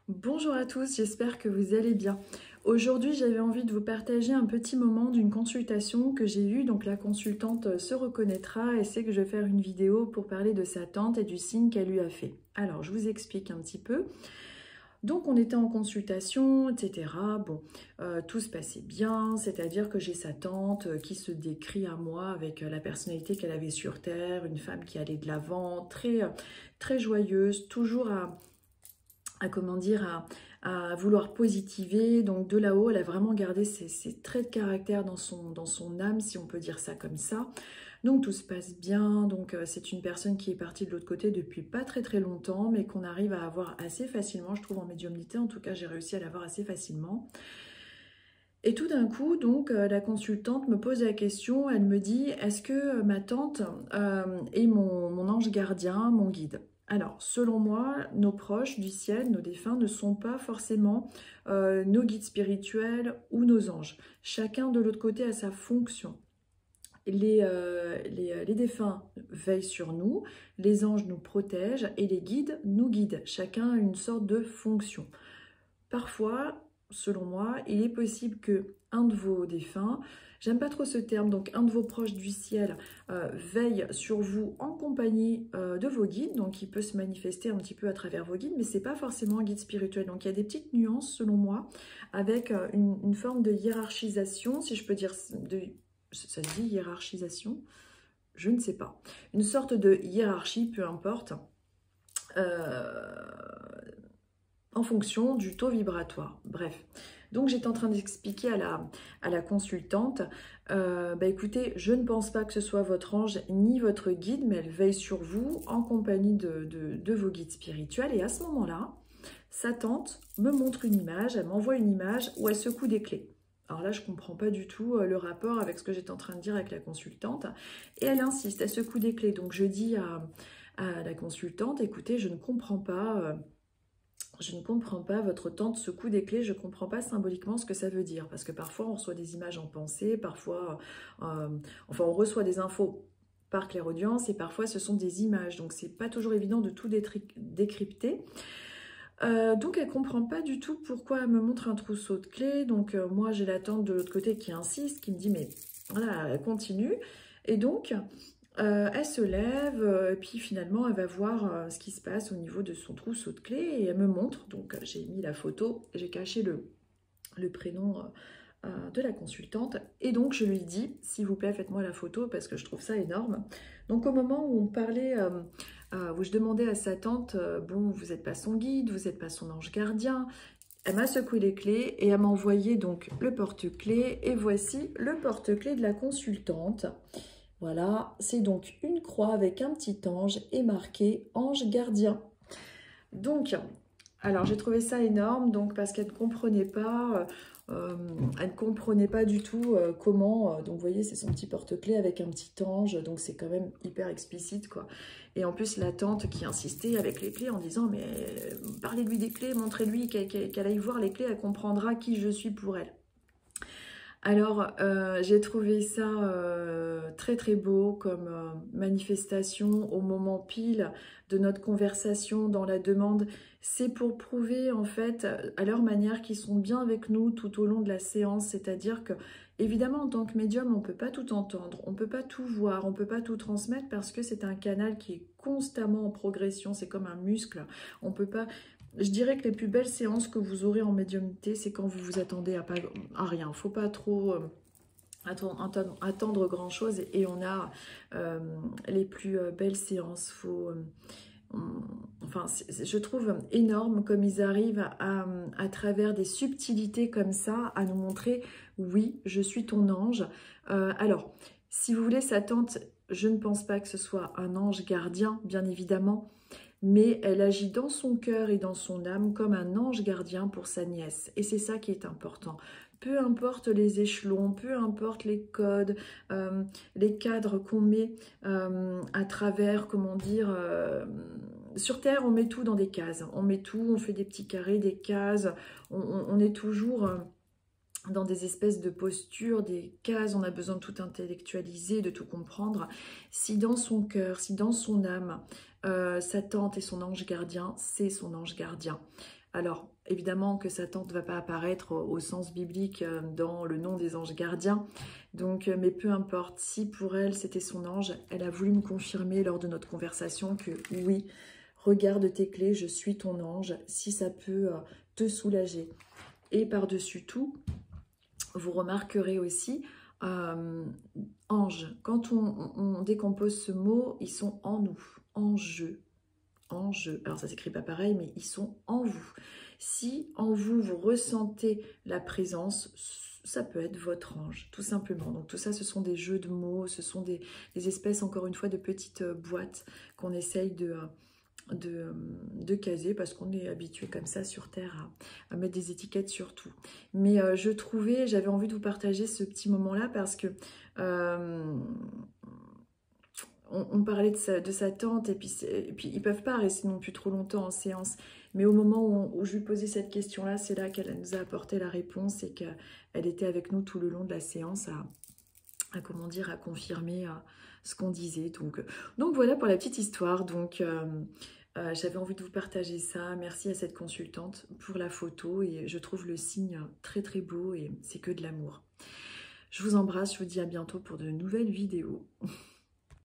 Bonjour à tous, j'espère que vous allez bien. Aujourd'hui, j'avais envie de vous partager un petit moment d'une consultation que j'ai eue. Donc la consultante se reconnaîtra et sait que je vais faire une vidéo pour parler de sa tante et du signe qu'elle lui a fait. Alors, je vous explique un petit peu. Donc on était en consultation, etc. Bon, tout se passait bien, c'est-à-dire que j'ai sa tante qui se décrit à moi avec la personnalité qu'elle avait sur Terre, une femme qui allait de l'avant, très joyeuse, toujours comment dire, à vouloir positiver. Donc de là-haut, elle a vraiment gardé ses traits de caractère dans son âme, si on peut dire ça comme ça. Donc tout se passe bien. Donc c'est une personne qui est partie de l'autre côté depuis pas très longtemps, mais qu'on arrive à avoir assez facilement, je trouve, en médiumnité. En tout cas, j'ai réussi à l'avoir assez facilement. Et tout d'un coup, donc, la consultante me pose la question, elle me dit, est-ce que ma tante est mon ange gardien, mon guide? Alors, selon moi, nos proches du ciel, nos défunts, ne sont pas forcément nos guides spirituels ou nos anges. Chacun de l'autre côté a sa fonction. Les défunts veillent sur nous, les anges nous protègent et les guides nous guident. Chacun a une sorte de fonction. Parfois, selon moi, il est possible que un de vos défunts, j'aime pas trop ce terme, donc un de vos proches du ciel veille sur vous en compagnie de vos guides, donc il peut se manifester un petit peu à travers vos guides, mais c'est pas forcément un guide spirituel. Donc il y a des petites nuances selon moi, avec une forme de hiérarchisation, si je peux dire, ça se dit hiérarchisation? Je ne sais pas. Une sorte de hiérarchie, peu importe. Euh, en fonction du taux vibratoire. Bref, donc j'étais en train d'expliquer à la consultante, écoutez, je ne pense pas que ce soit votre ange ni votre guide, mais elle veille sur vous en compagnie de vos guides spirituels. Et à ce moment-là, sa tante me montre une image, elle m'envoie une image où elle secoue des clés. Alors là, je ne comprends pas du tout le rapport avec ce que j'étais en train de dire avec la consultante. Et elle insiste, elle secoue des clés. Donc je dis à la consultante, écoutez, je ne comprends pas... Je ne comprends pas, votre tante secoue des clés, je ne comprends pas symboliquement ce que ça veut dire. Parce que parfois, on reçoit des images en pensée, parfois, enfin, on reçoit des infos par clairaudience et parfois, ce sont des images. Donc, c'est pas toujours évident de tout décrypter. Donc, elle ne comprend pas du tout pourquoi elle me montre un trousseau de clés. Donc, moi, j'ai la tante de l'autre côté qui insiste, qui me dit, mais voilà, elle continue. Et donc... elle se lève, et puis finalement, elle va voir ce qui se passe au niveau de son trousseau de clés et elle me montre. Donc, j'ai mis la photo, j'ai caché le prénom de la consultante. Et donc, je lui dis, s'il vous plaît, faites-moi la photo parce que je trouve ça énorme. Donc, au moment où on parlait, où je demandais à sa tante, bon, vous n'êtes pas son guide, vous n'êtes pas son ange gardien. Elle m'a secoué les clés et elle m'a envoyé donc le porte-clés. Et voici le porte-clés de la consultante. Voilà, c'est donc une croix avec un petit ange et marqué ange gardien. Donc, alors j'ai trouvé ça énorme, donc parce qu'elle ne comprenait pas du tout comment. Donc vous voyez, c'est son petit porte-clés avec un petit ange, donc c'est quand même hyper explicite quoi. Et en plus la tante qui insistait avec les clés en disant mais parlez-lui des clés, montrez-lui qu'elle aille voir les clés, elle comprendra qui je suis pour elle. Alors, j'ai trouvé ça très beau comme manifestation au moment pile de notre conversation dans la demande. C'est pour prouver en fait à leur manière qu'ils sont bien avec nous tout au long de la séance. C'est-à-dire que évidemment en tant que médium, on ne peut pas tout entendre, on ne peut pas tout voir, on ne peut pas tout transmettre parce que c'est un canal qui est constamment en progression. C'est comme un muscle. On peut pas... Je dirais que les plus belles séances que vous aurez en médiumnité, c'est quand vous vous attendez à rien. Il ne faut pas trop attendre grand-chose et on a les plus belles séances. Enfin, je trouve énorme comme ils arrivent à travers des subtilités comme ça, à nous montrer, oui, je suis ton ange. Alors, si vous voulez, sa tante, je ne pense pas que ce soit un ange gardien, bien évidemment, mais elle agit dans son cœur et dans son âme comme un ange gardien pour sa nièce. Et c'est ça qui est important. Peu importe les échelons, peu importe les codes, les cadres qu'on met à travers, comment dire... sur Terre, on met tout dans des cases. On met tout, on fait des petits carrés, des cases. On est toujours... dans des espèces de postures, des cases, on a besoin de tout intellectualiser, de tout comprendre. Si dans son cœur, si dans son âme, sa tante est son ange gardien, c'est son ange gardien. Alors, évidemment que sa tante ne va pas apparaître au sens biblique dans le nom des anges gardiens. Donc, mais peu importe, si pour elle, c'était son ange, elle a voulu me confirmer lors de notre conversation que oui, regarde tes clés, je suis ton ange, si ça peut te soulager. Et par-dessus tout, vous remarquerez aussi, ange, quand on décompose ce mot, ils sont en nous, en jeu. En jeu. Alors ça s'écrit pas pareil, mais ils sont en vous. Si en vous, vous ressentez la présence, ça peut être votre ange, tout simplement. Donc tout ça, ce sont des jeux de mots, ce sont des espèces, encore une fois, de petites boîtes qu'on essaye de caser parce qu'on est habitué comme ça sur Terre à mettre des étiquettes sur tout. Mais j'avais envie de vous partager ce petit moment-là parce que on parlait de sa tante et puis ils peuvent pas rester non plus trop longtemps en séance. Mais au moment où je lui posais cette question-là, c'est là qu'elle nous a apporté la réponse et qu'elle était avec nous tout le long de la séance à comment dire, à confirmer ce qu'on disait. Donc voilà pour la petite histoire. Donc j'avais envie de vous partager ça. Merci à cette consultante pour la photo et je trouve le signe très très beau et c'est que de l'amour. Je vous embrasse, je vous dis à bientôt pour de nouvelles vidéos.